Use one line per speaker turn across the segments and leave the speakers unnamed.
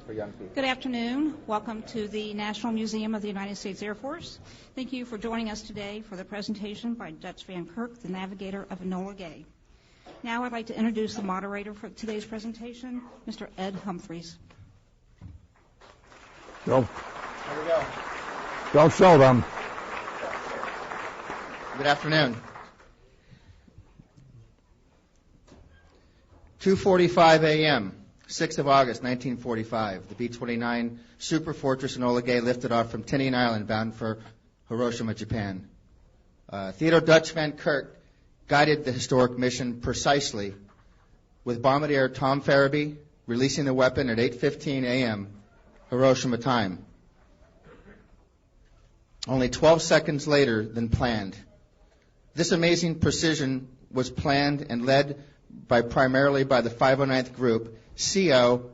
for young people.
Good afternoon. Welcome to the National Museum of the United States Air Force. Thank you for joining us today for the presentation by Dutch Van Kirk, the navigator of Enola Gay. Now I'd like to introduce the moderator for today's presentation, Mr. Ed Humphreys.
Go.
Here we go.
Don't show them.
Good afternoon. 2:45 a.m., 6th of August, 1945. The B-29 Superfortress Enola Gay lifted off from Tinian Island bound for Hiroshima, Japan. Theodore Dutch Van Kirk guided the historic mission precisely, with Bombardier Tom Farabee releasing the weapon at 8:15 a.m. Hiroshima time. Only 12 seconds later than planned. This amazing precision was planned and led primarily by the 509th Group, CO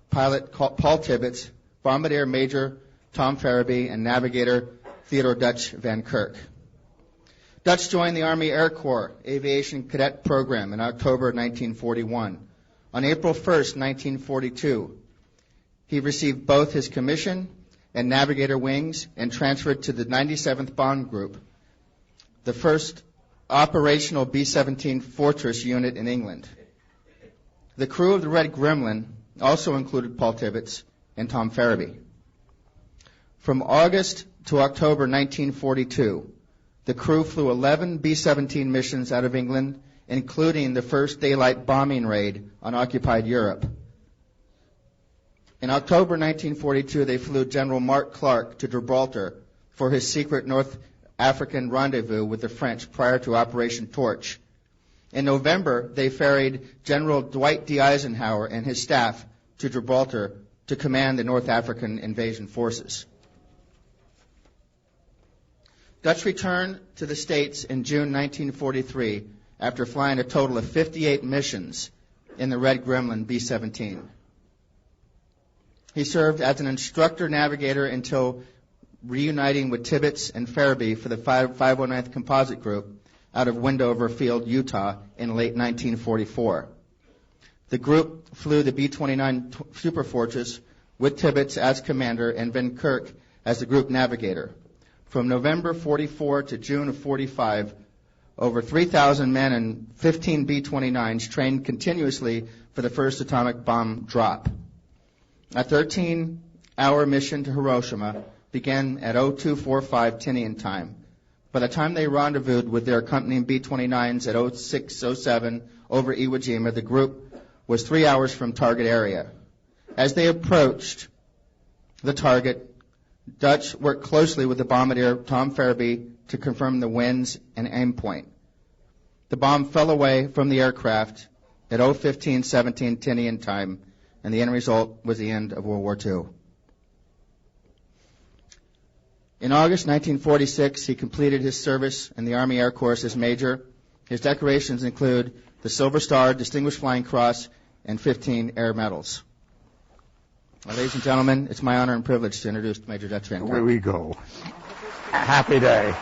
pilot Paul Tibbets, Bombardier Major Tom Farabee, and navigator Theodore Dutch Van Kirk. Dutch joined the Army Air Corps Aviation Cadet Program in October 1941. On April 1st, 1942, he received both his commission and navigator wings and transferred to the 97th Bomb Group, the first operational B-17 Fortress unit in England. The crew of the Red Gremlin also included Paul Tibbets and Tom Farabee. From August to October 1942, the crew flew 11 B-17 missions out of England, including the first daylight bombing raid on occupied Europe. In October 1942, they flew General Mark Clark to Gibraltar for his secret North African rendezvous with the French prior to Operation Torch. In November, they ferried General Dwight D. Eisenhower and his staff to Gibraltar to command the North African invasion forces. Dutch returned to the States in June 1943 after flying a total of 58 missions in the Red Gremlin B-17. He served as an instructor navigator until reuniting with Tibbets and Farabee for the 509th Composite Group out of Wendover Field, Utah in late 1944. The group flew the B-29 Superfortress with Tibbets as commander and Van Kirk as the group navigator. From November 44 to June of 45, over 3,000 men and 15 B-29s trained continuously for the first atomic bomb drop. A 13-hour mission to Hiroshima began at 0245 Tinian time. By the time they rendezvoused with their accompanying B-29s at 0607 over Iwo Jima, the group was 3 hours from target area. As they approached the target, Dutch worked closely with the bombardier Tom Farabee to confirm the winds and aim point. The bomb fell away from the aircraft at 01517 Tinian time, and the end result was the end of World War II. In August 1946, he completed his service in the Army Air Corps as major. His decorations include the Silver Star, Distinguished Flying Cross, and 15 air medals. Ladies and gentlemen, it's my honor and privilege to introduce Major Dutch Van Kirk.
Here we go. Happy day.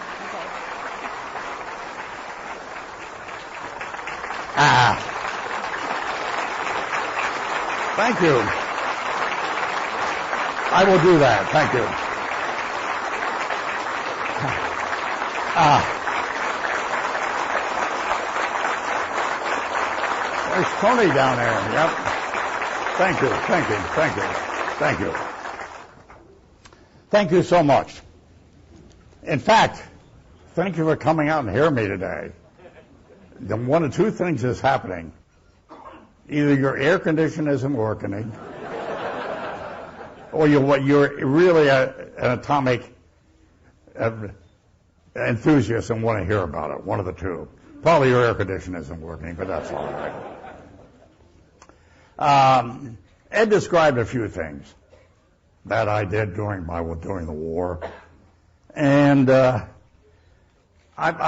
Thank you. I will do that. Thank you. There's Tony down there. Yep. Thank you. Thank you. Thank you. Thank you. Thank you so much. In fact, thank you for coming out and hearing me today. One of two things is happening. Either your air conditioner isn't working, or you're really an atomic enthusiast and want to hear about it. One of the two. Probably your air conditioner isn't working, but that's all right. Ed described a few things that I did during the war, and I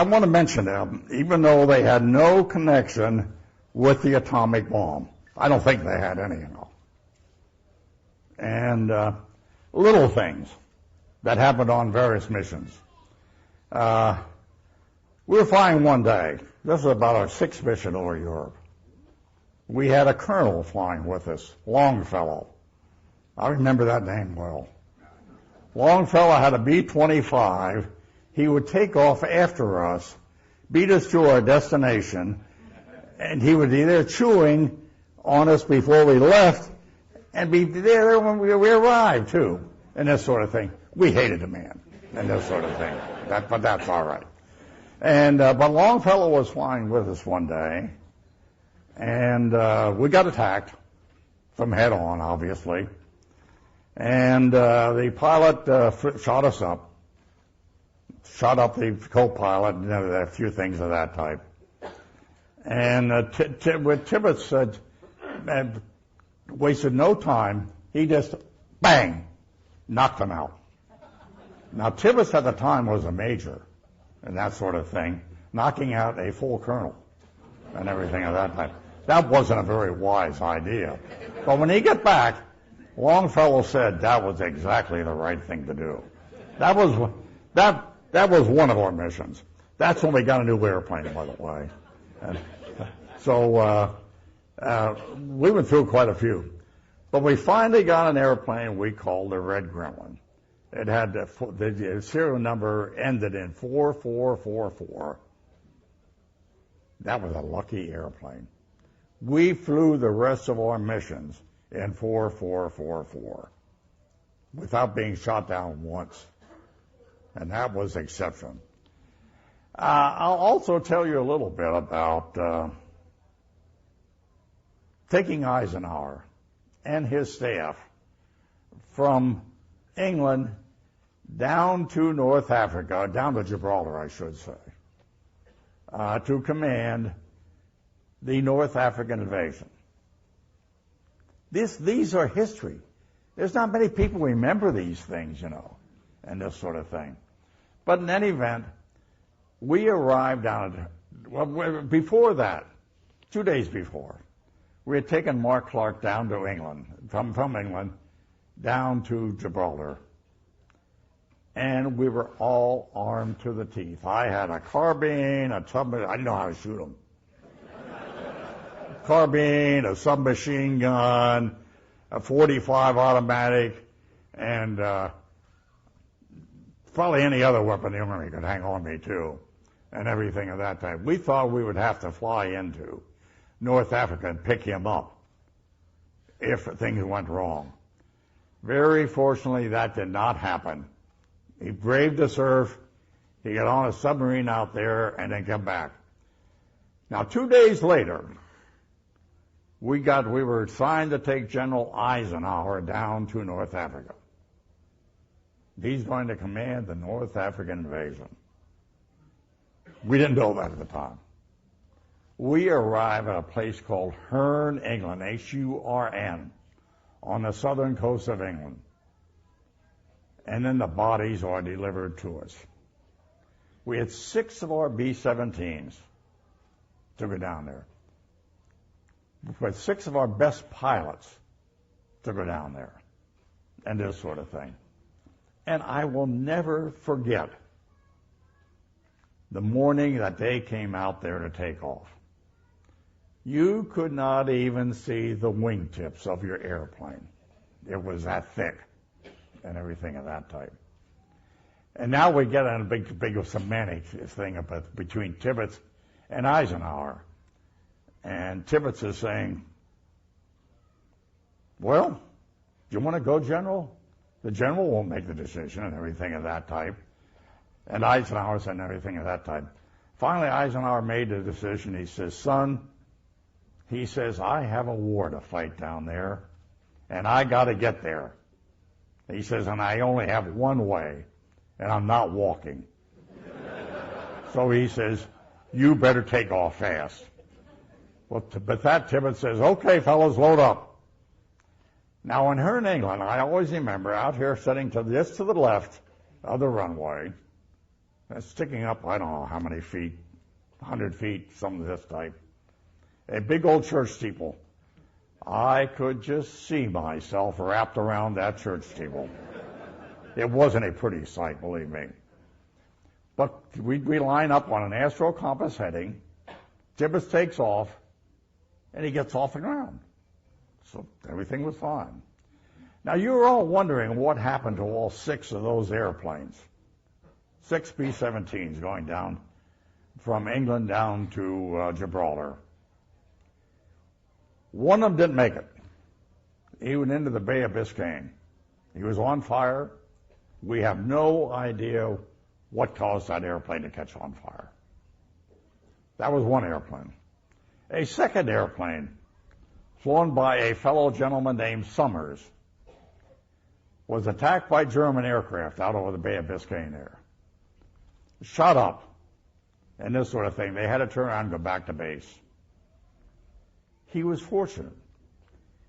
want to mention them, even though they had no connection with the atomic bomb. I don't think they had any, And little things that happened on various missions. We were flying one day. This was about our sixth mission over Europe. We had a colonel flying with us, Longfellow. I remember that name well. Longfellow had a B-25. He would take off after us, beat us to our destination, and he would be there chewing on us before we left, and be there when we arrived, too, and this sort of thing. We hated the man, and this sort of thing. But that's all right. And but Longfellow was flying with us one day, and we got attacked from head on, obviously. And the pilot shot us up, shot up the co-pilot, and a few things of that type. And with Tibbets wasted no time. He just, bang, knocked him out. Now, Tibbets at the time was a major and that sort of thing, knocking out a full colonel and everything of that type. That wasn't a very wise idea. But when he got back, Longfellow said that was exactly the right thing to do. That was one of our missions. That's when we got a new airplane, by the way. And so we went through quite a few. But we finally got an airplane we called the Red Gremlin. It had the serial number ended in 4444. That was a lucky airplane. We flew the rest of our missions in 4444 without being shot down once. And that was exception. I'll also tell you a little bit about taking Eisenhower and his staff from England down to North Africa, down to Gibraltar, I should say, to command the North African invasion. These are history. There's not many people remember these things, and this sort of thing. But in any event, we arrived down at, before that, 2 days before, we had taken Mark Clark down to England, from England, down to Gibraltar. And we were all armed to the teeth. I had a carbine, I didn't know how to shoot them. Carbine, a submachine gun, a .45 automatic, and probably any other weapon the Army could hang on me to, and everything of that type. We thought we would have to fly into North Africa and pick him up if things went wrong. Very fortunately, that did not happen. He braved the surf, he got on a submarine out there, and then came back. Now, 2 days later, we were assigned to take General Eisenhower down to North Africa. He's going to command the North African invasion. We didn't know that at the time. We arrive at a place called Hurn, England, H-U-R-N, on the southern coast of England. And then the bodies are delivered to us. We had 6 of our B-17s to go down there. With 6 of our best pilots to go down there, and this sort of thing. And I will never forget the morning that they came out there to take off. You could not even see the wingtips of your airplane. It was that thick and everything of that type. And now we get on a big semantic thing between Tibbets and Eisenhower. And Tibbets is saying, well, do you want to go, General? The General won't make the decision and everything of that type. And Eisenhower said everything of that type. Finally, Eisenhower made the decision. He says, son, he says, I have a war to fight down there, and I got to get there. He says, and I only have one way, and I'm not walking. So he says, you better take off fast. Well, but that Tibbets says, okay, fellas, load up. Now, in Hurn, England, I always remember out here sitting just to the left of the runway, sticking up, I don't know how many feet, 100 feet, something of this type, a big old church steeple. I could just see myself wrapped around that church steeple. It wasn't a pretty sight, believe me. But we line up on an astro compass heading. Tibbets takes off, and he gets off the ground. So everything was fine. Now, you're all wondering what happened to all 6 of those airplanes. 6 B-17s going down from England down to Gibraltar. One of them didn't make it. He went into the Bay of Biscayne. He was on fire. We have no idea what caused that airplane to catch on fire. That was one airplane. A second airplane, flown by a fellow gentleman named Summers, was attacked by German aircraft out over the Bay of Biscayne there. Shot up, and this sort of thing. They had to turn around and go back to base. He was fortunate.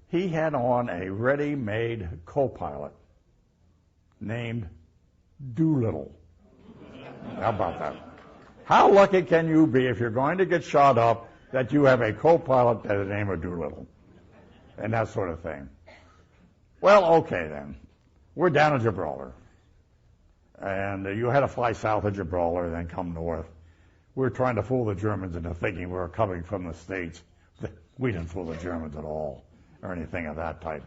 He had on a ready-made co-pilot named Doolittle. How about that? How lucky can you be if you're going to get shot up that you have a co-pilot by the name of Doolittle? And that sort of thing. Well, okay then. We're down at Gibraltar. And you had to fly south of Gibraltar and then come north. We were trying to fool the Germans into thinking we were coming from the States. We didn't fool the Germans at all, or anything of that type.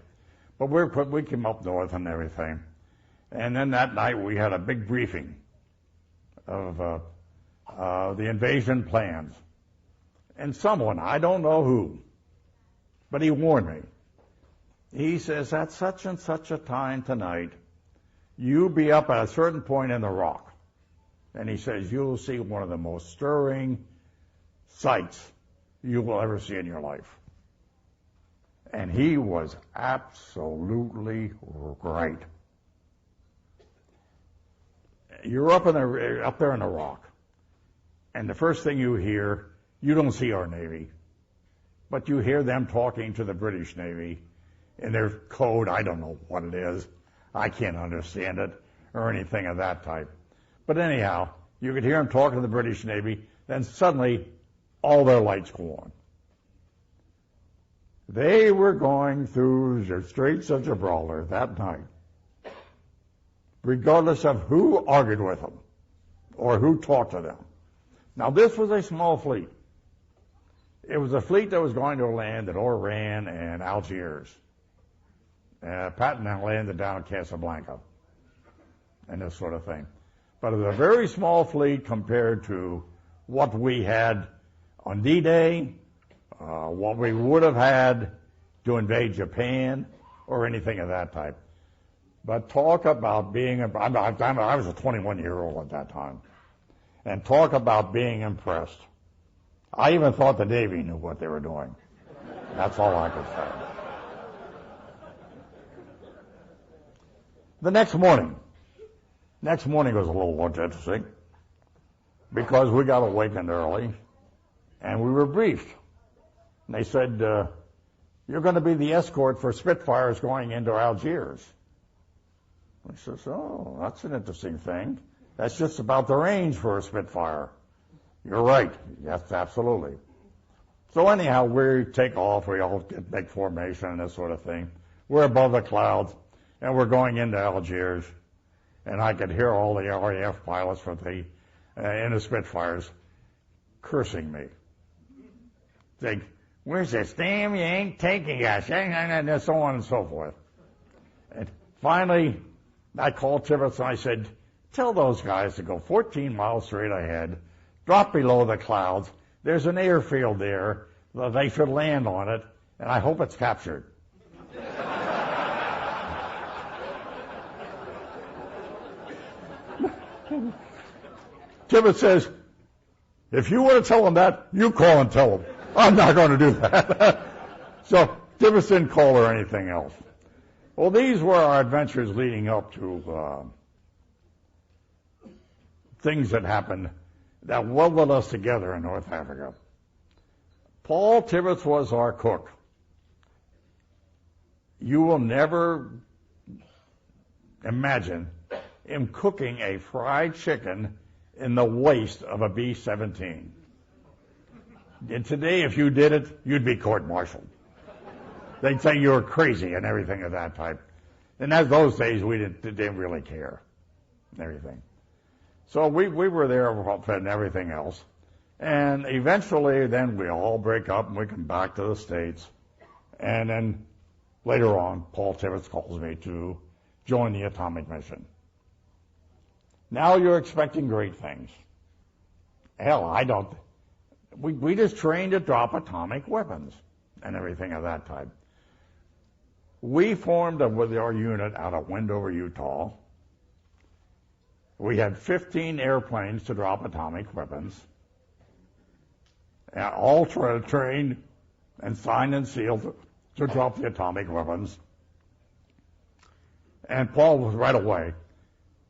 But we came up north and everything. And then that night we had a big briefing of the invasion plans. And someone, I don't know who, but he warned me. He says, at such and such a time tonight, you be up at a certain point in the rock. And he says, you'll see one of the most stirring sights you will ever see in your life. And he was absolutely right. You're up there in the rock, and the first thing you hear, you don't see our Navy, but you hear them talking to the British Navy in their code. I don't know what it is. I can't understand it or anything of that type. But anyhow, you could hear them talking to the British Navy, then suddenly all their lights go on. They were going through the Straits of Gibraltar that night, regardless of who argued with them or who talked to them. Now, this was a small fleet. It was a fleet that was going to land at Oran and Algiers. Patton landed down at Casablanca and this sort of thing. But it was a very small fleet compared to what we had on D-Day, what we would have had to invade Japan or anything of that type. But talk about being, I was a 21-year-old at that time, and talk about being impressed. I even thought the Navy knew what they were doing. That's all I could say. The next morning was a little more interesting because we got awakened early and we were briefed. And they said, you're going to be the escort for Spitfires going into Algiers. I says, oh, that's an interesting thing. That's just about the range for a Spitfire. You're right. Yes, absolutely. So anyhow, we take off. We all make formation and this sort of thing. We're above the clouds, and we're going into Algiers. And I could hear all the RAF pilots from in the Spitfires cursing me. Saying, where's this? Damn, you ain't taking us. And so on and so forth. And finally, I called Tibbetts and I said, tell those guys to go 14 miles straight ahead, drop below the clouds. There's an airfield there. They should land on it, and I hope it's captured. Tibbetts says, if you want to tell them that, you call and tell them. I'm not going to do that. So Tibbetts didn't call or anything else. Well, these were our adventures leading up to things that happened that welded us together in North Africa. Paul Tibbetts was our cook. You will never imagine him cooking a fried chicken in the waist of a B-17. And today, if you did it, you'd be court-martialed. They'd say you were crazy and everything of that type. And as those days, we didn't really care and everything. So we were there and everything else. And eventually, then we all break up and we come back to the States. And then later on, Paul Tibbets calls me to join the atomic mission. Now you're expecting great things. Hell, I don't. We just trained to drop atomic weapons and everything of that type. We formed with our unit out of Wendover, Utah. We had 15 airplanes to drop atomic weapons, all trained and signed and sealed to drop the atomic weapons. And Paul was right away.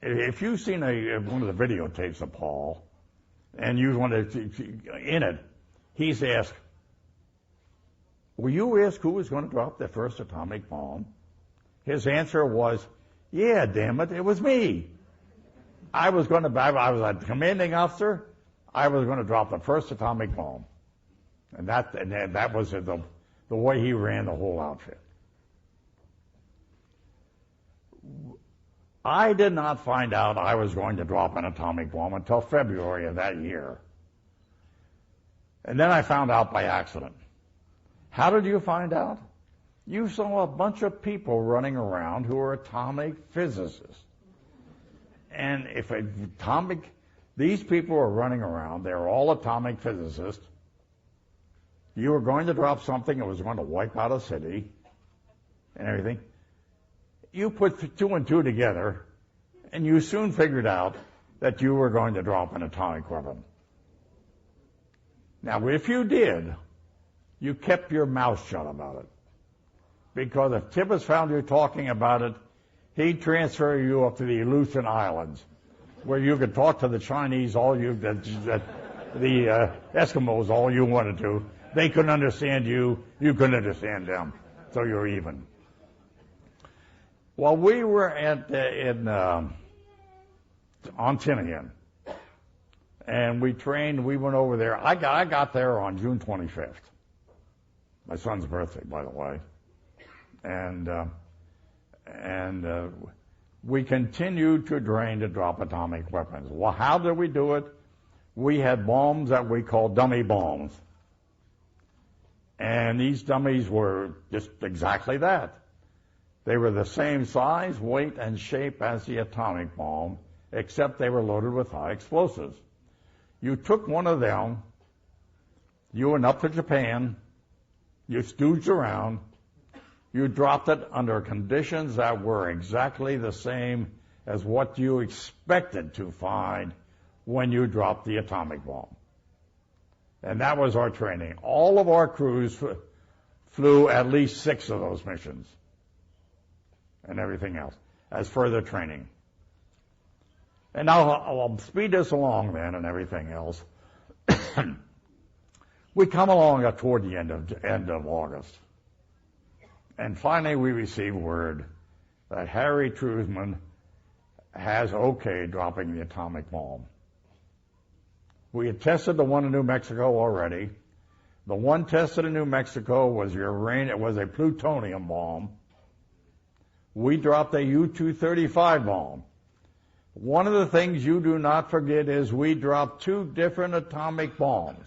If you've seen one of the videotapes of Paul, and you want to, in it, he's asked, will you ask who was going to drop the first atomic bomb? His answer was, yeah, damn it, it was me. I was a commanding officer. I was going to drop the first atomic bomb. And that was the way he ran the whole outfit. I did not find out I was going to drop an atomic bomb until February of that year. And then I found out by accident. How did you find out? You saw a bunch of people running around who were atomic physicists. And these people were running around, they were all atomic physicists. You were going to drop something that was going to wipe out a city and everything. You put two and two together, and you soon figured out that you were going to drop an atomic weapon. Now, if you did, you kept your mouth shut about it. Because if Tibbets found you talking about it, he'd transfer you up to the Aleutian Islands, where you could talk to the Chinese, the Eskimos, all you wanted to. They couldn't understand you, you couldn't understand them. So you're even. Well, we were on Tinian, and we went over there. I got there on June 25th, my son's birthday, by the way, and we continued to train to drop atomic weapons. Well, how did we do it? We had bombs that we called dummy bombs, and these dummies were just exactly that. They were the same size, weight, and shape as the atomic bomb, except they were loaded with high explosives. You took one of them, you went up to Japan, you stooged around, you dropped it under conditions that were exactly the same as what you expected to find when you dropped the atomic bomb. And that was our training. All of our crews flew at least 6 of those missions and everything else as further training. And now I'll speed this along then and everything else. We come along toward the end of August. And finally we receive word that Harry Truman has okayed dropping the atomic bomb. We had tested the one in New Mexico already. The one tested in New Mexico was a plutonium bomb. We dropped a U-235 bomb. One of the things you do not forget is we dropped 2 different atomic bombs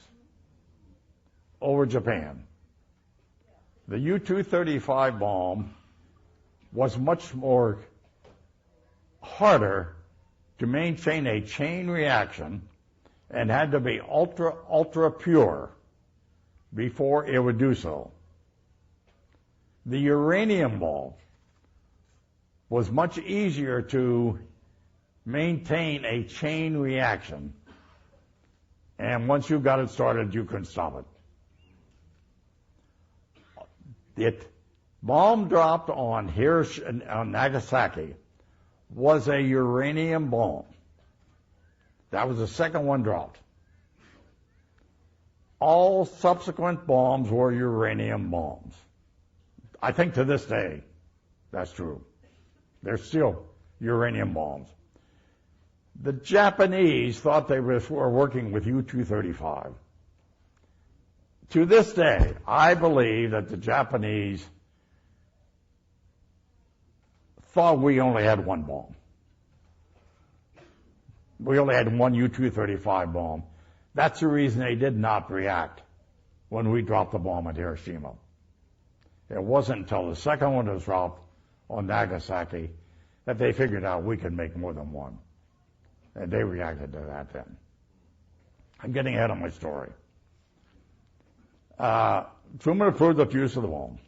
over Japan. The U-235 bomb was much more harder to maintain a chain reaction and had to be ultra pure before it would do so. The uranium bomb was much easier to maintain a chain reaction, and once you got it started, you couldn't stop it. The bomb dropped on Hiroshima, on Nagasaki, was a uranium bomb. That was the second one dropped. All subsequent bombs were uranium bombs. I think to this day, that's true. They're still uranium bombs. The Japanese thought they were working with U-235. To this day, I believe that the Japanese thought we only had one bomb. We only had one U-235 bomb. That's the reason they did not react when we dropped the bomb at Hiroshima. It wasn't until the second one was dropped on Nagasaki that they figured out we could make more than one. And they reacted to that then. I'm getting ahead of my story. Truman approved the use of the bomb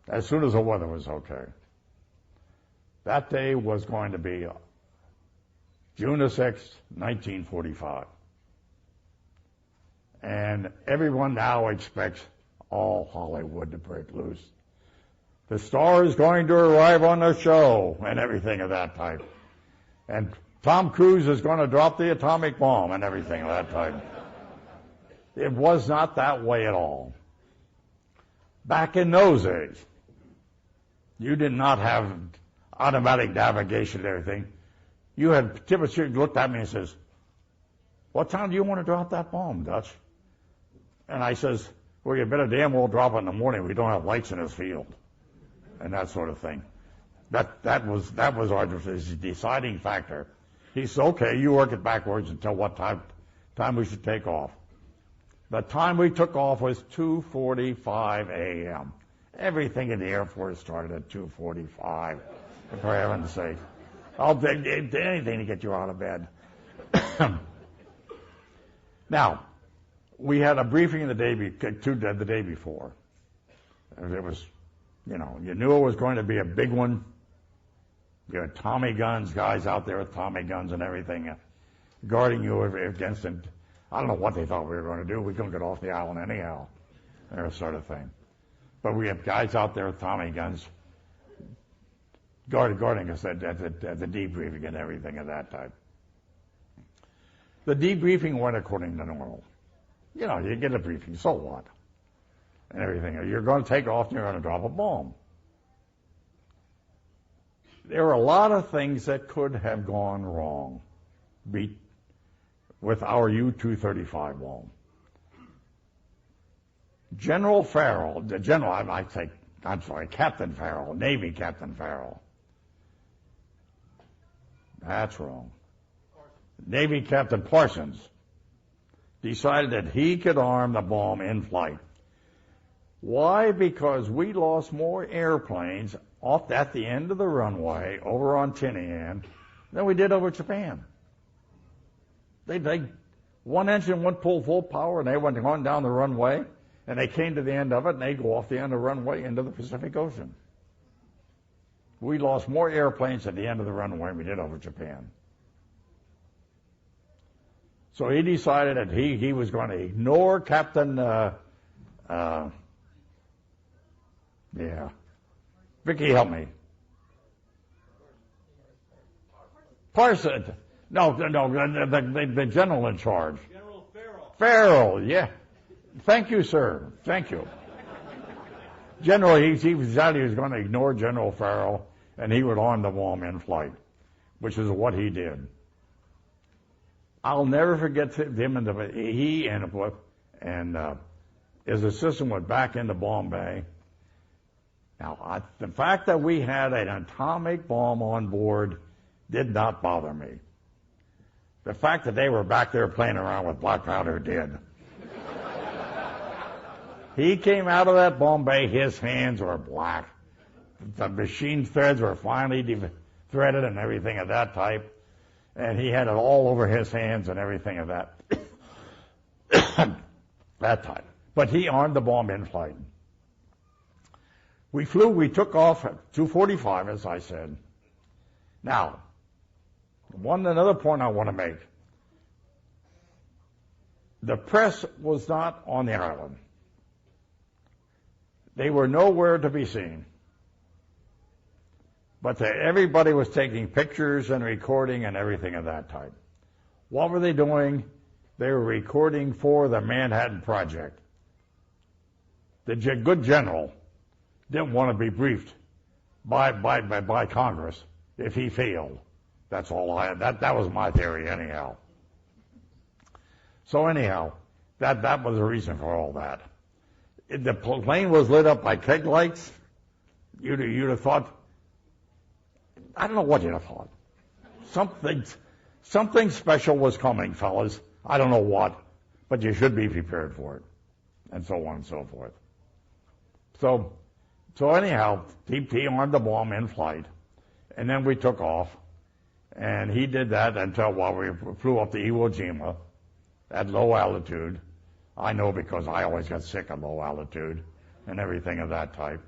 as soon as the weather was okay. That day was going to be June the 6th, 1945. And everyone now expects all Hollywood to break loose. The star is going to arrive on the show and everything of that type. And Tom Cruise is going to drop the atomic bomb and everything of that type. It was not that way at all. Back in those days, you did not have automatic navigation and everything. You had Timothy looked at me and says, "What time do you want to drop that bomb, Dutch?" And I says, "Well, you better damn well drop it in the morning. We don't have lights in this field," and that sort of thing. That was our deciding factor. He said, "Okay, you work it backwards until what time we should take off." The time we took off was 2:45 a.m. Everything in the Air Force started at 2:45, for heaven's sake. I'll do anything to get you out of bed. Now, we had a briefing the day before. It was, you knew it was going to be a big one. You had Tommy guns, guys out there with Tommy guns and everything, guarding you against it. I don't know what they thought we were going to do. We couldn't get off the island anyhow, that sort of thing. But we had guys out there with Tommy guns guarding us at the debriefing and everything of that type. The debriefing went according to normal. You get a briefing, so what? And everything. You're going to take off and you're going to drop a bomb. There are a lot of things that could have gone wrong with our U-235 bomb. General Farrell, Captain Farrell, Navy Captain Farrell. That's wrong. Navy Captain Parsons decided that he could arm the bomb in flight. Why? Because we lost more airplanes off at the end of the runway over on Tinian than we did over Japan. One engine went full power and they went on down the runway and they came to the end of it and they go off the end of the runway into the Pacific Ocean. We lost more airplanes at the end of the runway than we did over Japan. So he decided that he was going to ignore Captain, Vicky, help me. Parsons. No, the general in charge.
General Farrell.
Farrell, yeah. Thank you, sir. Thank you. General, he decided he was going to ignore General Farrell, and he would arm the bomb in flight, which is what he did. I'll never forget him and his assistant went back into Bombay. Now, the fact that we had an atomic bomb on board did not bother me. The fact that they were back there playing around with black powder did. He came out of that Bombay, his hands were black. The machine threads were finely threaded and everything of that type. And he had it all over his hands and everything of that type. But he armed the bomb in flight. We took off at 2:45, as I said. Now, another point I want to make. The press was not on the island. They were nowhere to be seen. But everybody was taking pictures and recording and everything of that type. What were they doing? They were recording for the Manhattan Project. The good general didn't want to be briefed by Congress if he failed. That's all I had. That was my theory anyhow. So anyhow, that was the reason for all that. The plane was lit up by keg lights. You'd have thought, I don't know what you'd have thought. Something special was coming, fellas. I don't know what, but you should be prepared for it, and so on and so forth. So So anyhow, he armed the bomb in flight, and then we took off, and he did that until while we flew up to Iwo Jima at low altitude. I know because I always got sick at low altitude and everything of that type.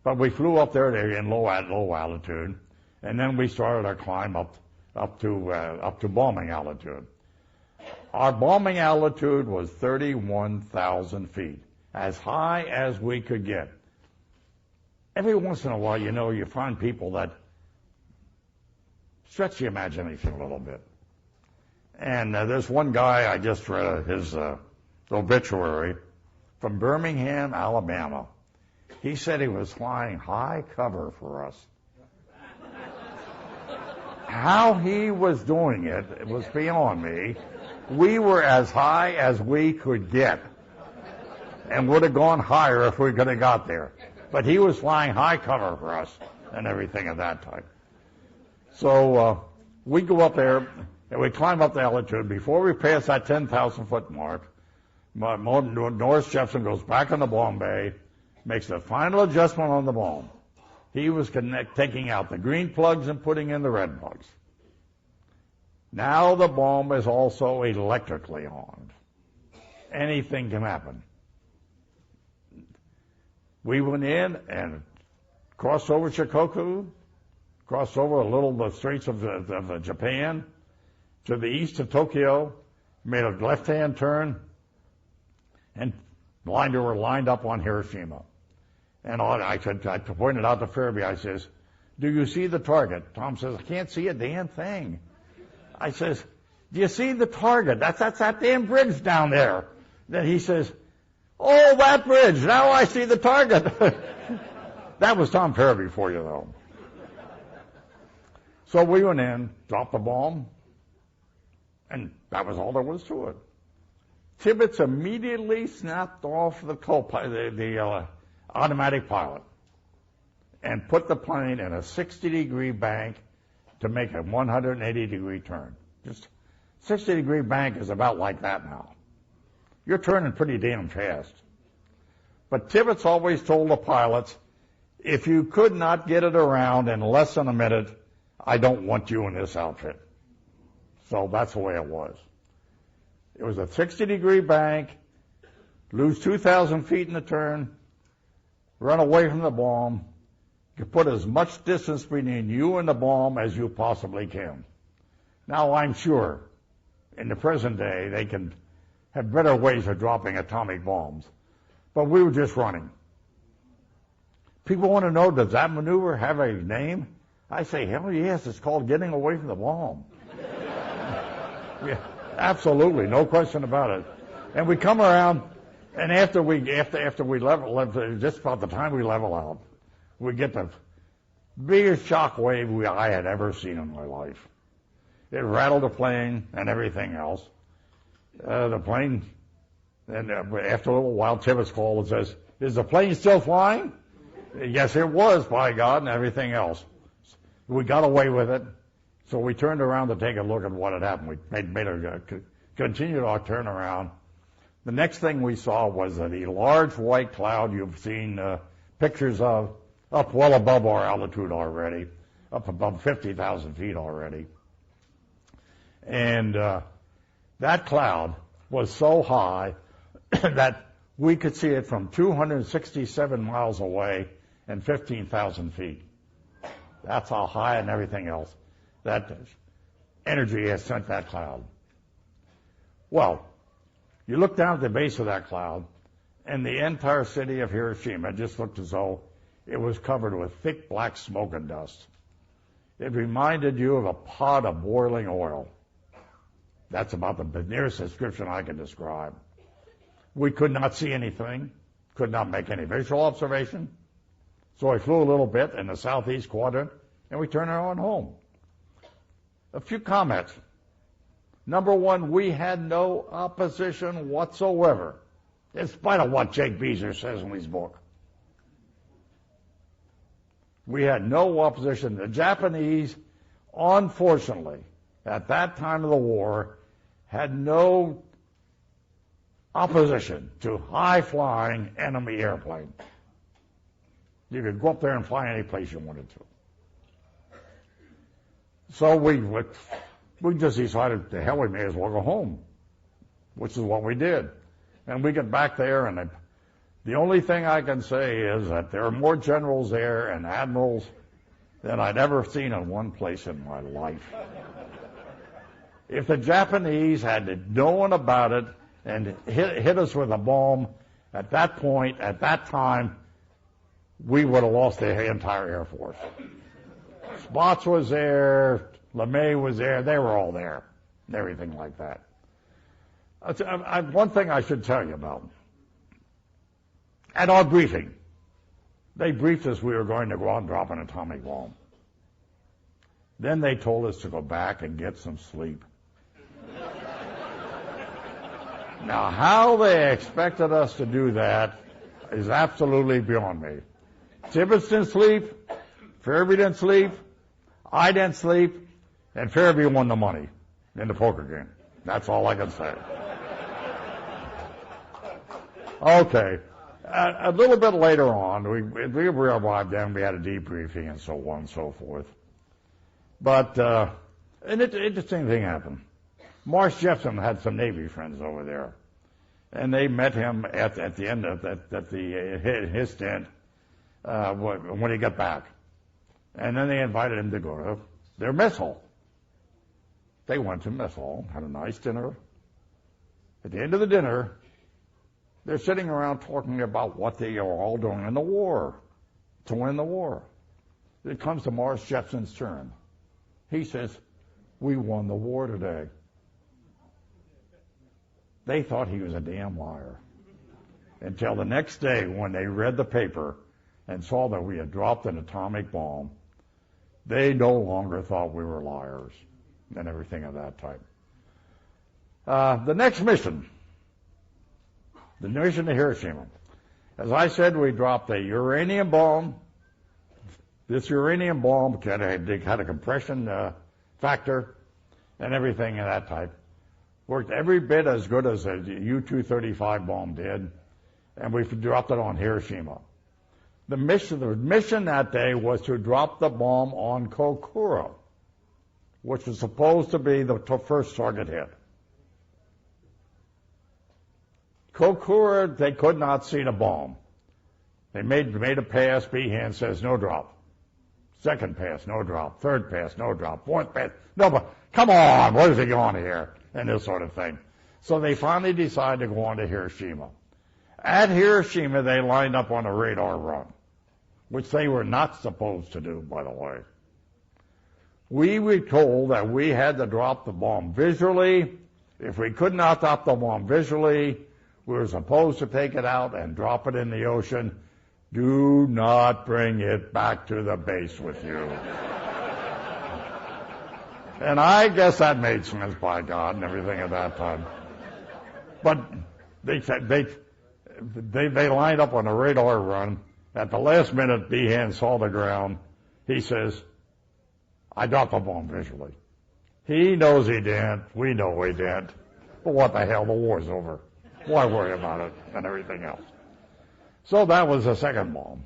But we flew up there in low altitude, and then we started our climb up to bombing altitude. Our bombing altitude was 31,000 feet, as high as we could get. Every once in a while, you find people that stretch the imagination a little bit. And there's one guy, I just read his obituary, from Birmingham, Alabama. He said he was flying high cover for us. How he was doing it was beyond me. We were as high as we could get, and would have gone higher if we could have got there. But he was flying high cover for us and everything of that type. So we go up there, and we climb up the altitude. Before we pass that 10,000-foot mark, Norris Jefferson goes back on the bomb bay, makes the final adjustment on the bomb. He was taking out the green plugs and putting in the red plugs. Now the bomb is also electrically armed. Anything can happen. We went in and crossed over Shikoku, crossed over the streets of Japan, to the east of Tokyo, made a left-hand turn, and were lined up on Hiroshima. And I pointed out to Fairby, I says, "Do you see the target?" Tom says, "I can't see a damn thing." I says, "Do you see the target? That's that damn bridge down there." Then he says, "Oh, that bridge. Now I see the target." That was Tom Fairby for you, though. So we went in, dropped the bomb, and that was all there was to it. Tibbets immediately snapped off the automatic pilot and put the plane in a 60-degree bank to make a 180-degree turn. Just 60-degree bank is about like that now. You're turning pretty damn fast. But Tibbets always told the pilots, if you could not get it around in less than a minute, I don't want you in this outfit. So that's the way it was. It was a 60-degree bank, lose 2,000 feet in the turn, run away from the bomb. You put as much distance between you and the bomb as you possibly can. Now, I'm sure in the present day they can have better ways of dropping atomic bombs, but we were just running. People want to know, does that maneuver have a name? I say, hell yes, it's called getting away from the bomb. Yeah, absolutely, no question about it. And we come around, and after we level, just about the time we level out, we get the biggest shock wave I had ever seen in my life. It rattled the plane and everything else. The plane, and after a little while, Tibbets called and says, "Is the plane still flying?" Yes, it was, by God, and everything else. We got away with it, so we turned around to take a look at what had happened. We continued our turnaround. The next thing we saw was the large white cloud you've seen pictures of, up well above our altitude already, up above 50,000 feet already. And that cloud was so high that we could see it from 267 miles away and 15,000 feet. That's how high and everything else that energy has sent that cloud. Well, you look down at the base of that cloud, and the entire city of Hiroshima just looked as though it was covered with thick black smoke and dust. It reminded you of a pot of boiling oil. That's about the nearest description I can describe. We could not see anything, could not make any visual observation. So I flew a little bit in the southeast quadrant, and we turned around home. A few comments. Number one, we had no opposition whatsoever, in spite of what Jake Beezer says in his book. We had no opposition. The Japanese, unfortunately, at that time of the war, had no opposition to high-flying enemy airplanes. You could go up there and fly any place you wanted to. So we just decided, the hell, we may as well go home, which is what we did. And we get back there, and the only thing I can say is that there are more generals there and admirals than I'd ever seen in one place in my life. If the Japanese had known about it and hit us with a bomb at that point, at that time, we would have lost the entire Air Force. Spots was there, LeMay was there, they were all there, and everything like that. One thing I should tell you about. At our briefing, they briefed us we were going to go out and drop an atomic bomb. Then they told us to go back and get some sleep. Now, how they expected us to do that is absolutely beyond me. Tibbets didn't sleep, Farabee didn't sleep, I didn't sleep, and Farabee won the money in the poker game. That's all I can say. Okay. A little bit later on, we arrived then, we had a debriefing and so on and so forth. But an interesting thing happened. Morris Jefferson had some Navy friends over there, and they met him at the end of his tent when he got back. And then they invited him to go to their mess hall. They went to mess hall, had a nice dinner. At the end of the dinner, they're sitting around talking about what they are all doing in the war, to win the war. It comes to Morris Jefferson's turn. He says, "We won the war today." They thought he was a damn liar. Until the next day when they read the paper and saw that we had dropped an atomic bomb, they no longer thought we were liars and everything of that type. The next mission, the mission to Hiroshima. As I said, we dropped a uranium bomb. This uranium bomb had a compression factor and everything of that type. Worked every bit as good as a U-235 bomb did, and we dropped it on Hiroshima. The mission that day was to drop the bomb on Kokura, which was supposed to be the first target hit. Kokura, they could not see the bomb. They made a pass. Behan says no drop. Second pass, no drop. Third pass, no drop. Fourth pass, no. But come on, what is he going here? And this sort of thing. So they finally decided to go on to Hiroshima. At Hiroshima, they lined up on a radar run, which they were not supposed to do, by the way. We were told that we had to drop the bomb visually. If we could not drop the bomb visually, we were supposed to take it out and drop it in the ocean. Do not bring it back to the base with you. And I guess that made sense, by God, and everything at that time. But they lined up on a radar run. At the last minute, Behan saw the ground. He says, "I dropped the bomb visually." He knows he didn't. We know he didn't. But what the hell? The war's over. Why worry about it and everything else? So that was the second bomb.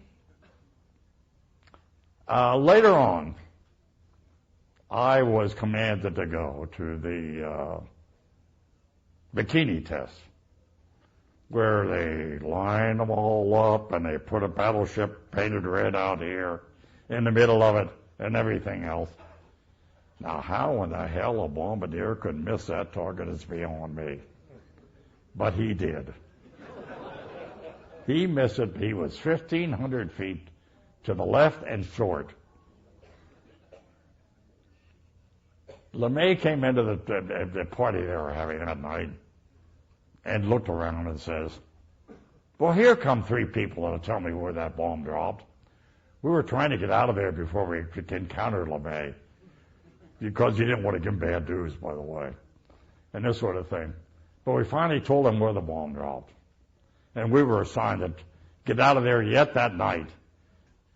Later on, I was commanded to go to the bikini test, where they line them all up and they put a battleship painted red out here in the middle of it and everything else. Now, how in the hell a bombardier could miss that target is beyond me. But he did. He missed it. He was 1,500 feet to the left and short. LeMay came into the party they were having that night and looked around and says, "Well, here come three people that'll tell me where that bomb dropped. We were trying to get out of there before we encountered LeMay, because you didn't want to give him bad news, by the way, and this sort of thing. But we finally told him where the bomb dropped. And we were assigned to get out of there yet that night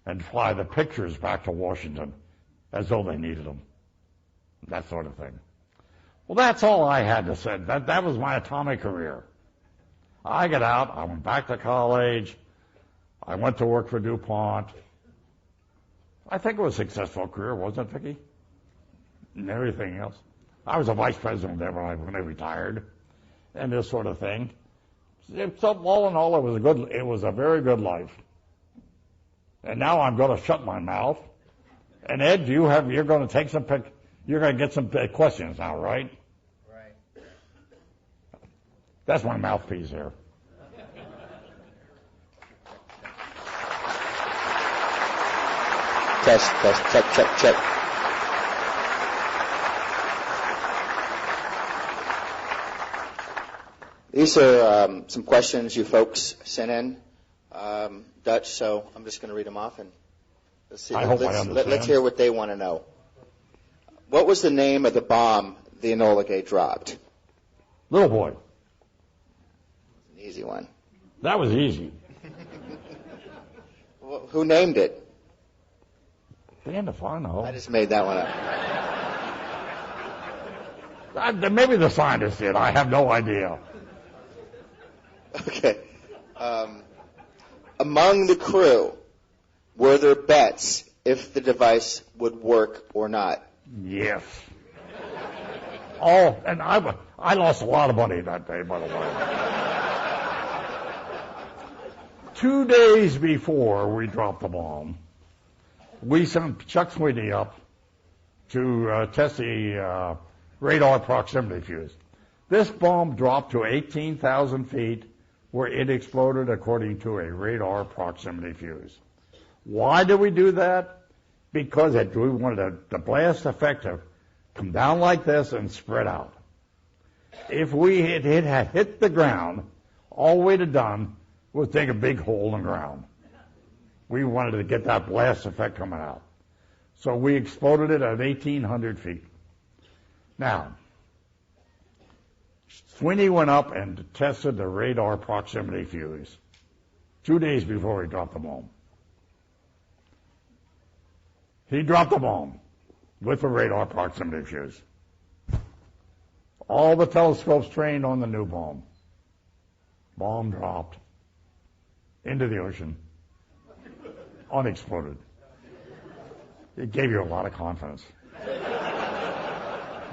and fly the pictures back to Washington as though they needed them. That sort of thing. Well, that's all I had to say. That was my atomic career. I got out. I went back to college. I went to work for DuPont. I think it was a successful career, wasn't it, Vicki? And everything else. I was a vice president there when I retired, and this sort of thing. So all in all, it was a very good life. And now I'm going to shut my mouth. And Ed, you're going to take you're going to get some questions now, right?
Right.
That's my mouthpiece here.
Test, check. These are some questions you folks sent in, Dutch, so I'm just going to read them off and let's see.
I hope I understand.
Let's hear what they want to know. What was the name of the bomb the Enola Gay dropped?
Little boy.
An easy one.
That was easy.
Well, who named it?
Damn if I know.
I just made that one up.
Maybe the scientists did. I have no idea.
Okay. Among the crew, were there bets if the device would work or not?
Yes. Oh, and I lost a lot of money that day, by the way. 2 days before we dropped the bomb, we sent Chuck Sweeney up to test the radar proximity fuse. This bomb dropped to 18,000 feet, where it exploded according to a radar proximity fuse. Why did we do that? Because we wanted the blast effect to come down like this and spread out. If it had hit the ground, all we'd have done was dig a big hole in the ground. We wanted to get that blast effect coming out. So we exploded it at 1,800 feet. Now, Sweeney went up and tested the radar proximity fuse 2 days before he dropped the bomb. He dropped the bomb with the radar proximity fuse. All the telescopes trained on the new bomb. Bomb dropped into the ocean, unexploded. It gave you a lot of confidence.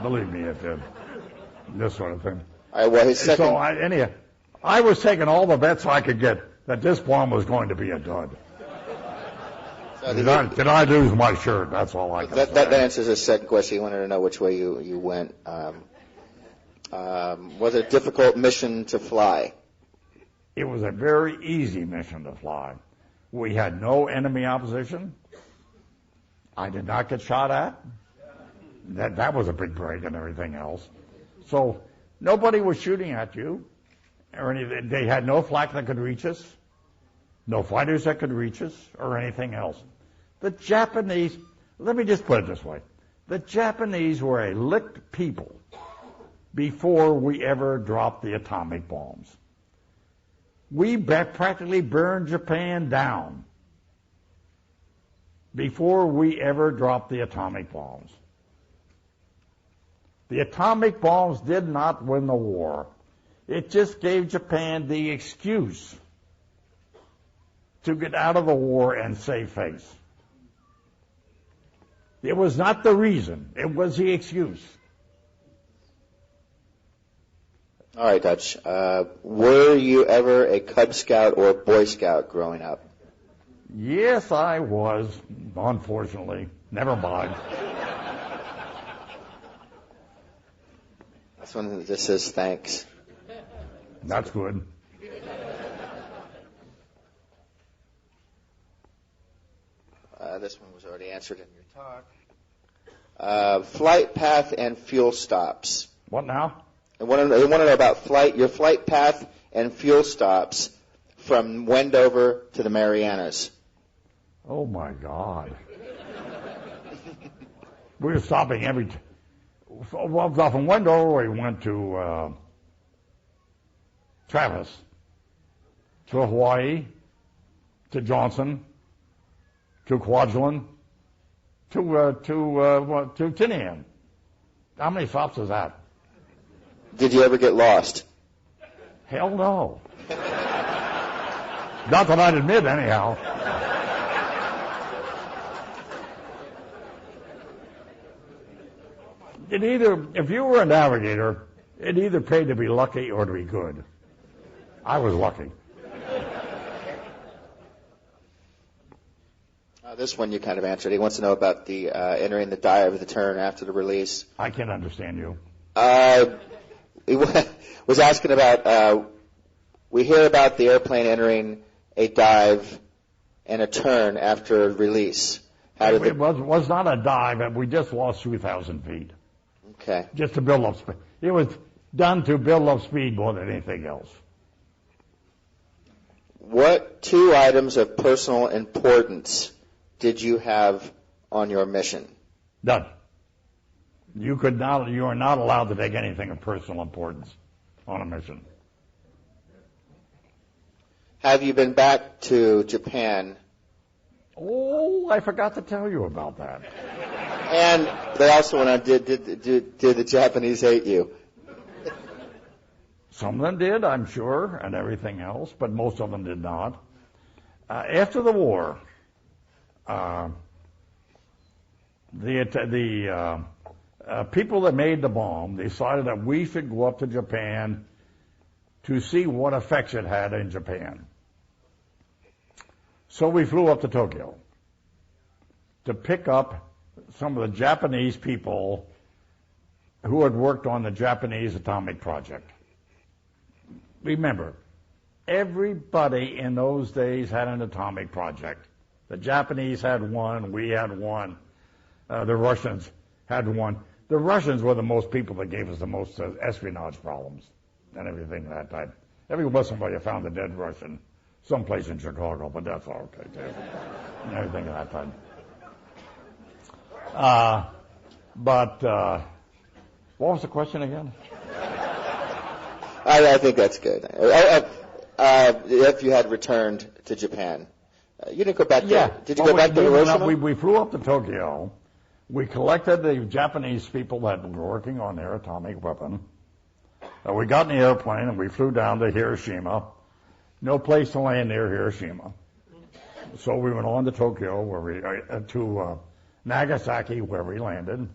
Believe me, it did. This sort of thing.
All right, well, his second...
So I was taking all the bets I could get that this bomb was going to be a dud.
So
did I lose my shirt? That's all I can say.
That answers his second question. He wanted to know which way you went. Was it a difficult mission to fly?
It was a very easy mission to fly. We had no enemy opposition. I did not get shot at. That was a big break and everything else. So nobody was shooting at you or anything. They had no flak that could reach us, no fighters that could reach us or anything else. The Japanese, let me just put it this way. The Japanese were a licked people before we ever dropped the atomic bombs. We practically burned Japan down before we ever dropped the atomic bombs. The atomic bombs did not win the war. It just gave Japan the excuse to get out of the war and save face. It was not the reason. It was the excuse.
All right, Dutch. Were you ever a Cub Scout or Boy Scout growing up?
Yes, I was, unfortunately. Never mind.
This one just says thanks.
That's good.
This one was already answered in your talk. Flight path and fuel stops.
What now?
They want to know about your flight path and fuel stops from Wendover to the Marianas.
Oh, my God. We were stopping from Wendover, we went to Travis, to Hawaii, to Johnson, to Kwajalein, to Tinian. How many stops is that?
Did you ever get lost?
Hell no. Not that I'd admit, anyhow. If you were a navigator, it either paid to be lucky or to be good. I was lucky.
This one you kind of answered. He wants to know about the entering the dive of the turn after the release.
I can't understand you.
He was asking about, we hear about the airplane entering a dive and a turn after release.
It was not a dive. We just lost 2,000 feet.
Okay.
Just to build up speed. It was done to build up speed more than anything else.
What 2 items of personal importance did you have on your mission?
None. You are not allowed to take anything of personal importance on a mission.
Have you been back to Japan?
Oh, I forgot to tell you about that.
And they also went on, did the Japanese hate you?
Some of them did, I'm sure, and everything else, but most of them did not. After the war, the people that made the bomb decided that we should go up to Japan to see what effects it had in Japan. So we flew up to Tokyo to pick up some of the Japanese people who had worked on the Japanese atomic project. Remember, everybody in those days had an atomic project. The Japanese had one, we had one, the Russians had one. The Russians were the most people that gave us the most espionage problems and everything at that time. Every once in a while you found a dead Russian someplace in Chicago, but that's all okay too. And everything at that time. What was the question again?
I think that's good. If you had returned to Japan. You didn't go back to, did you go back to Hiroshima?
We flew up to Tokyo. We collected the Japanese people that were working on their atomic weapon. We got in the airplane and we flew down to Hiroshima. No place to land near Hiroshima. So we went on to Tokyo, to Nagasaki, where we landed.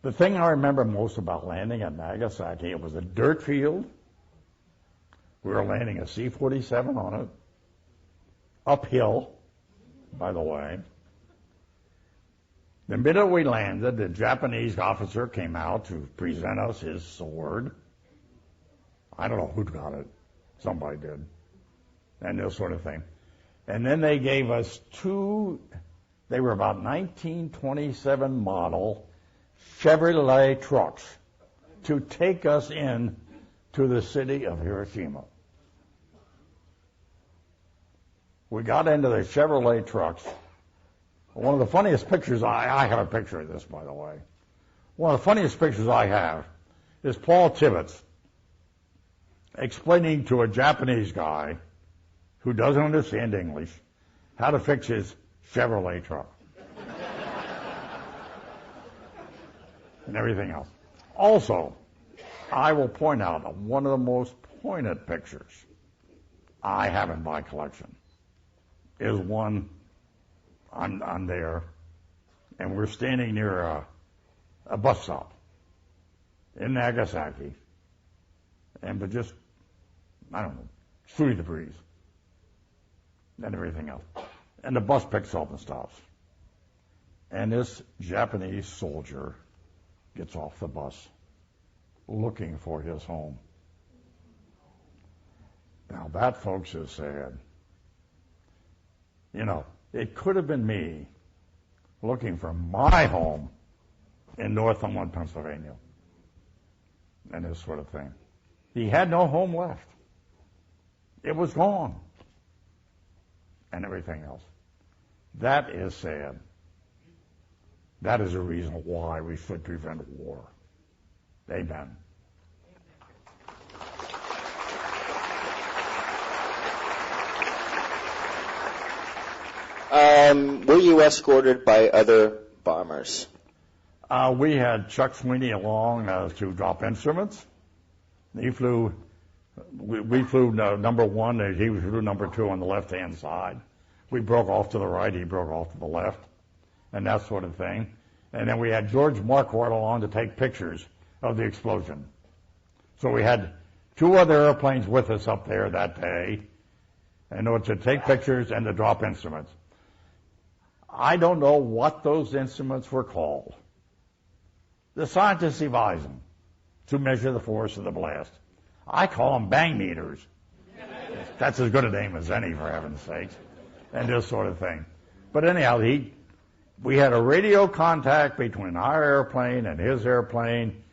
The thing I remember most about landing at Nagasaki, it was a dirt field. We were landing a C-47 on it, uphill, by the way. The minute we landed, the Japanese officer came out to present us his sword. I don't know who got it. Somebody did. And this sort of thing. And then they gave us they were about 1927 model Chevrolet trucks to take us in to the city of Hiroshima. We got into the Chevrolet trucks. One of the funniest pictures, I have a picture of this, by the way. One of the funniest pictures I have is Paul Tibbets explaining to a Japanese guy who doesn't understand English how to fix his Chevrolet truck. And everything else. Also, I will point out that one of the most pointed pictures I have in my collection is one I'm there, and we're standing near a bus stop in Nagasaki, and but just, I don't know, through the breeze and everything else. And the bus picks up and stops. And this Japanese soldier gets off the bus looking for his home. Now that, folks, is sad. You know, it could have been me looking for my home in Northumberland, Pennsylvania, and this sort of thing. He had no home left. It was gone. And everything else. That is sad. That is a reason why we should prevent war. Amen.
Were you escorted by other bombers?
We had Chuck Sweeney along to drop instruments. He flew We flew number one, and he flew number two on the left-hand side. We broke off to the right, he broke off to the left, and that sort of thing. And then we had George Marquardt along to take pictures of the explosion. So we had two other airplanes with us up there that day, in order to take pictures and to drop instruments. I don't know what those instruments were called. The scientists devised them to measure the force of the blast. I call them bang meters. That's as good a name as any, for heaven's sakes, and this sort of thing. But anyhow, we had a radio contact between our airplane and his airplane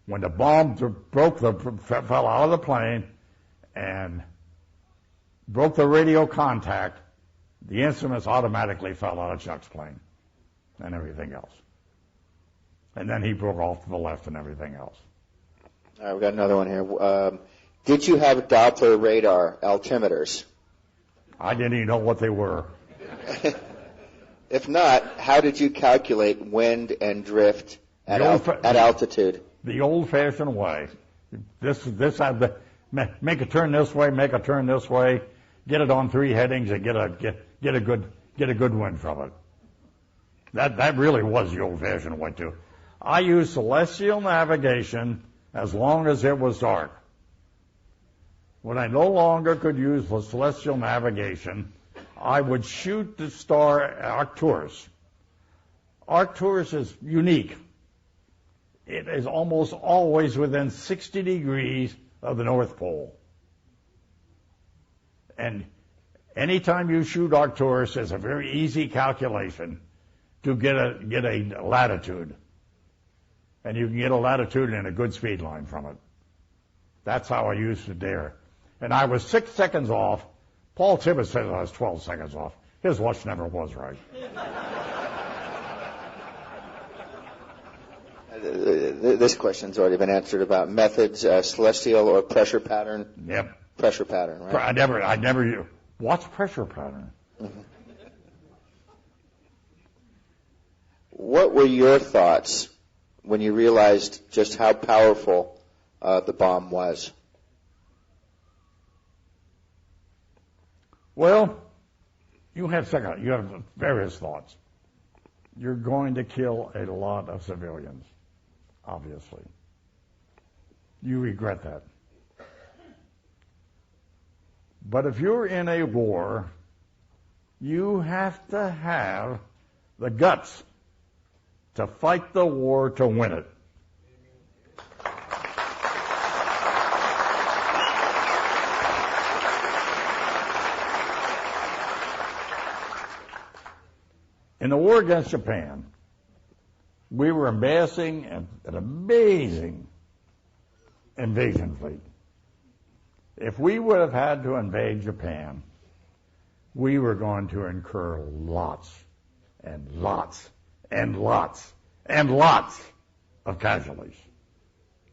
when the bomb fell out of the plane and broke the radio contact. The instruments automatically fell out of Chuck's plane and everything else. And then he broke off to the left and everything else.
All right, we got another one here. Did you have Doppler radar altimeters?
I didn't even know what they were.
If not, how did you calculate wind and drift at altitude?
The old-fashioned way. Make a turn this way, make a turn this way, get it on three headings, and get a good wind from it. That really was the old-fashioned way too. I used celestial navigation as long as it was dark. When I no longer could use the celestial navigation, I would shoot the star Arcturus. Arcturus is unique. It is almost always within 60 degrees of the North Pole. And anytime you shoot Arcturus, it's a very easy calculation to get a latitude. And you can get a latitude and a good speed line from it. That's how I used it there. And I was 6 seconds off. Paul Tibbets said I was 12 seconds off. His watch never was right.
This question's already been answered about methods, celestial or pressure pattern.
Yep.
Pressure pattern, right?
I never. What's pressure pattern?
Mm-hmm. What were your thoughts when you realized just how powerful the bomb was?
Well, you have various thoughts. You're going to kill a lot of civilians, obviously. You regret that. But if you're in a war, you have to have the guts to fight the war to win it. In the war against Japan, we were amassing an amazing invasion fleet. If we would have had to invade Japan, we were going to incur lots and lots and lots and lots of casualties.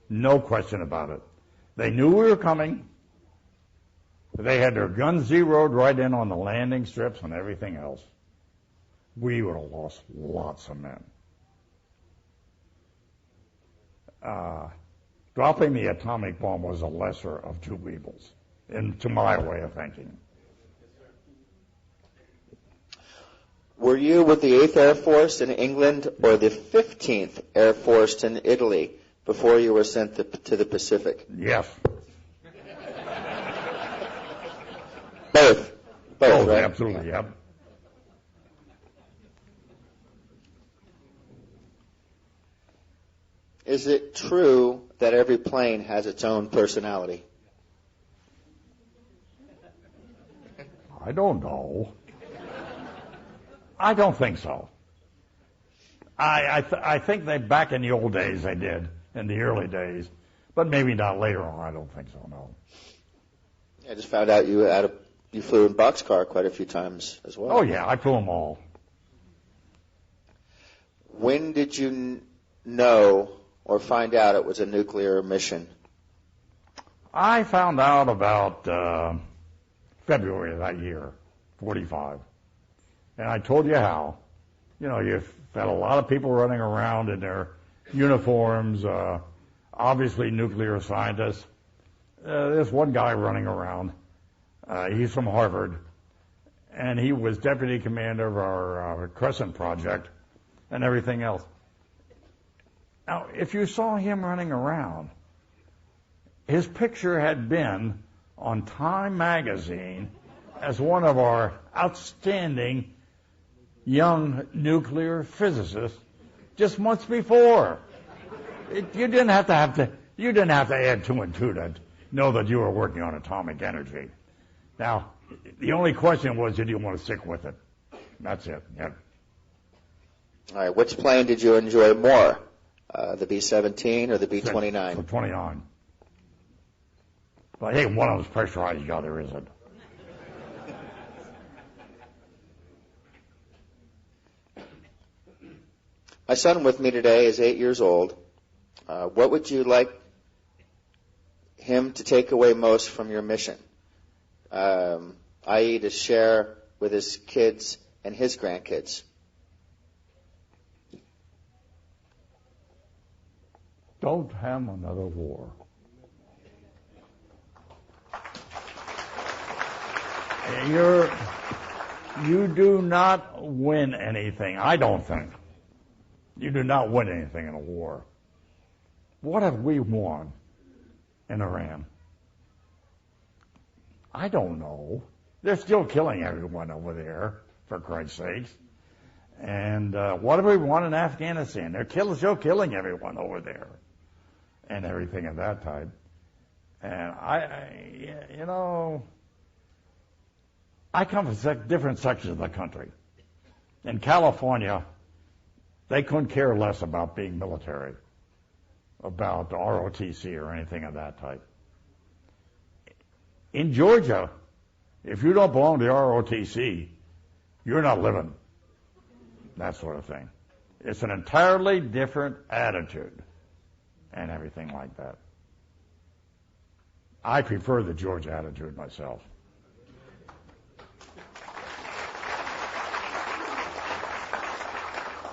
No question about it. They knew we were coming. They had their guns zeroed right in on the landing strips and everything else. We would have lost lots of men. Dropping the atomic bomb was a lesser of two evils, to my way of thinking.
Were you with the 8th Air Force in England or the 15th Air Force in Italy before you were sent to the Pacific?
Yes.
Both, right?
Absolutely, yep.
Is it true that every plane has its own personality?
I don't know. I don't think so. I think they, back in the old days, they did, in the early days, but maybe not later on. I don't think so, no.
I just found out you flew in boxcar quite a few times as well.
Oh, yeah, I flew them all.
When did you know or find out it was a nuclear mission?
I found out about February of that year, 45. And I told you how. You know, you've had a lot of people running around in their uniforms, obviously nuclear scientists. this one guy running around. He's from Harvard, and he was deputy commander of our Crescent Project and everything else. Now, if you saw him running around, his picture had been on Time magazine as one of our outstanding young nuclear physicists just months before. You didn't have to add 2 and 2 to know that you were working on atomic energy. Now, the only question was, did you want to stick with it? That's it. Yep.
All right. Which plane did you enjoy more, the B-17 or the B-29?
The 29. But hey, one of them's pressurized, the other isn't.
My son with me today is 8 years old. What would you like him to take away most from your mission? I.e. to share with his kids and his grandkids.
Don't have another war. You do not win anything, I don't think. You do not win anything in a war. What have we won in Iran? I don't know. They're still killing everyone over there, for Christ's sakes. And what have we won in Afghanistan? They're still killing everyone over there and everything of that type. And I come from different sections of the country. In California, they couldn't care less about being military, about ROTC or anything of that type. In Georgia, if you don't belong to ROTC, you're not living. That sort of thing. It's an entirely different attitude and everything like that. I prefer the Georgia attitude myself.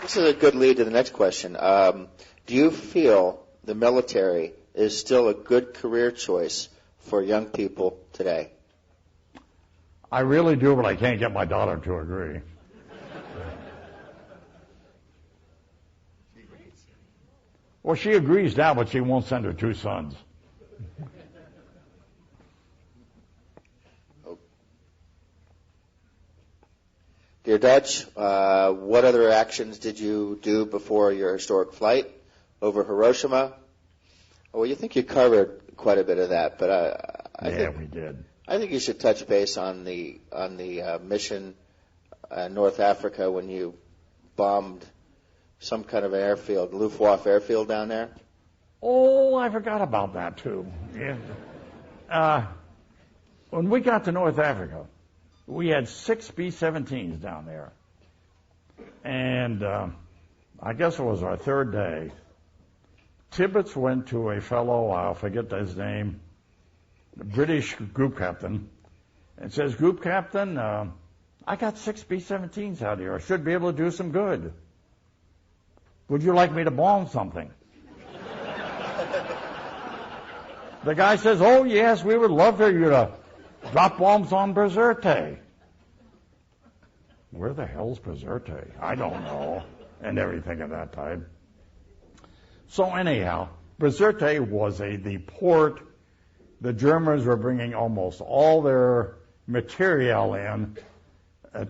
This is a good lead to the next question. Do you feel the military is still a good career choice for young people today?
I really do, but I can't get my daughter to agree. Well, she agrees now, but she won't send her 2 sons.
Dear Dutch, what other actions did you do before your historic flight over Hiroshima? Well, you think you covered quite a bit of that, but I think
we did.
I think you should touch base on the mission in North Africa when you bombed some kind of an airfield, Luftwaffe airfield down there.
Oh, I forgot about that too. Yeah. When we got to North Africa, we had 6 B-17s down there. And I guess it was our 3rd day. Tibbets went to a fellow, I'll forget his name, the British group captain, and says, "Group captain, I got 6 B-17s out here. I should be able to do some good. Would you like me to bomb something?" The guy says, "Oh, yes, we would love for you to drop bombs on Bizerte." Where the hell's Bizerte? I don't know. And everything of that type. So anyhow, Bizerte was the port. The Germans were bringing almost all their material in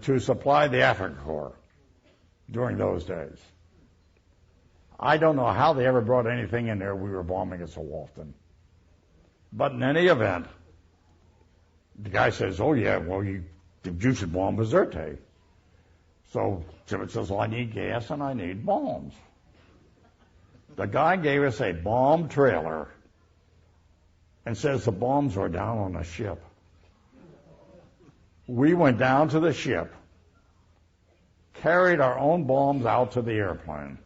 to supply the African Corps during those days. I don't know how they ever brought anything in there. We were bombing it so often. But in any event, the guy says, "Oh, yeah, well, you should bomb Bizerte." So Tibbet says, "Well, I need gas and I need bombs." The guy gave us a bomb trailer and says the bombs are down on the ship. We went down to the ship, carried our own bombs out to the airplane,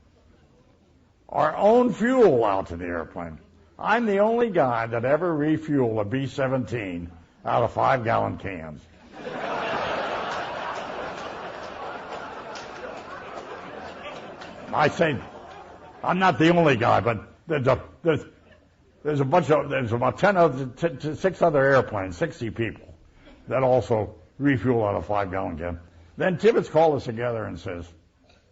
our own fuel out to the airplane. I'm the only guy that ever refueled a B-17 out of 5-gallon cans. I say, I'm not the only guy, but there's about 6 other airplanes, 60 people, that also refuel out of 5-gallon can. Then Tibbets called us together and says,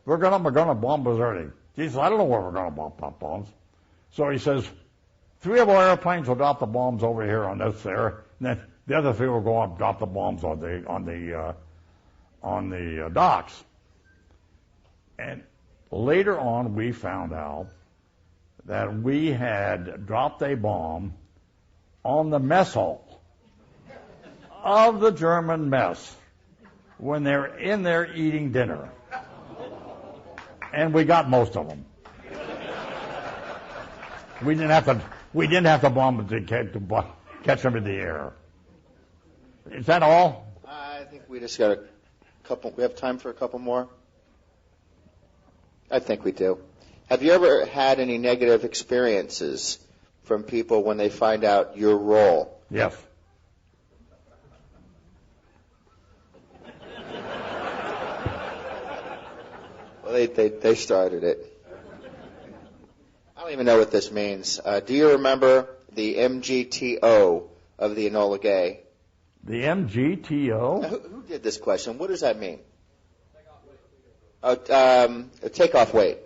we're gonna bomb Bizerti. He says, I don't know where we're gonna pop bombs. So he says, 3 of our airplanes will drop the bombs over here on this there, and then the other 3 will go up and drop the bombs on the docks. And later on, we found out that we had dropped a bomb on the mess hall of the German mess when they were in there eating dinner. And we got most of them. We didn't have to bomb them to catch them in the air. Is that all?
I think we just got a couple. We have time for a couple more. I think we do. Have you ever had any negative experiences from people when they find out your role?
Yes.
Well, they started it. I don't even know what this means. Do you remember the MGTO of the Enola Gay?
The MGTO?
Who did this question? What does that mean? Takeoff weight.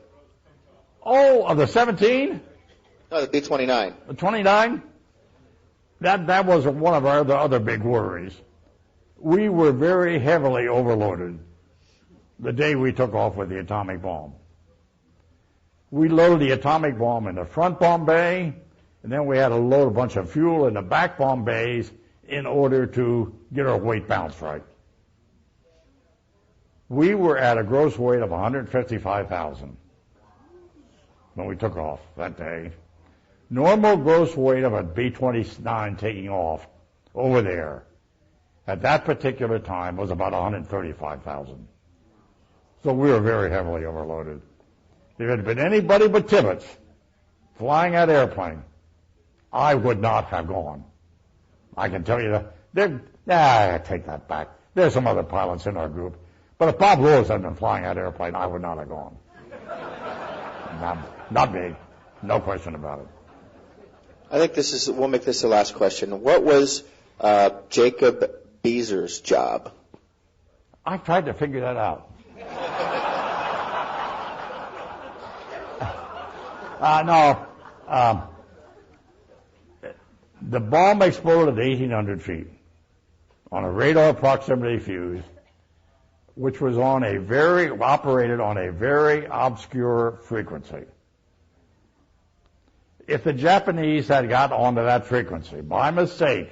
Oh, of the 17?
No, the B-29.
The 29? That was one of our other big worries. We were very heavily overloaded the day we took off with the atomic bomb. We loaded the atomic bomb in the front bomb bay, and then we had to load a bunch of fuel in the back bomb bays in order to get our weight balance right. We were at a gross weight of 155,000 when we took off that day. Normal gross weight of a B-29 taking off over there at that particular time was about 135,000. So we were very heavily overloaded. If it had been anybody but Tibbets flying that airplane, I would not have gone. I can tell you that. I take that back. There's some other pilots in our group. But if Bob Lewis had been flying that airplane, I would not have gone. Not me. No question about it.
I think we'll make this the last question. What was Jacob Beezer's job?
I tried to figure that out. The bomb exploded at 1,800 feet on a radar proximity fuse, which was operated on a very obscure frequency. If the Japanese had got onto that frequency by mistake,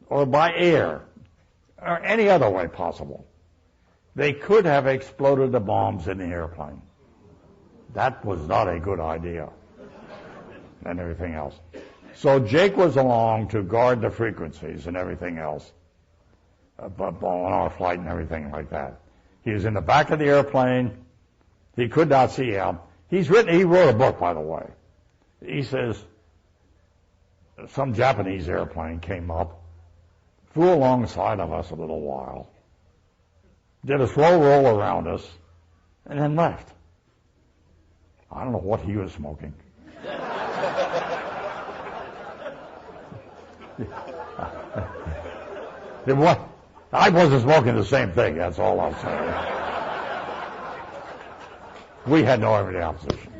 or by air, or any other way possible, they could have exploded the bombs in the airplane. That was not a good idea, and everything else. So Jake was along to guard the frequencies and everything else on our flight and everything like that. He was in the back of the airplane. He could not see out. He wrote a book, by the way. He says some Japanese airplane came up, flew alongside of us a little while, did a slow roll around us, and then left. I don't know what he was smoking. I wasn't smoking the same thing, that's all I'm saying. We had no everyday opposition.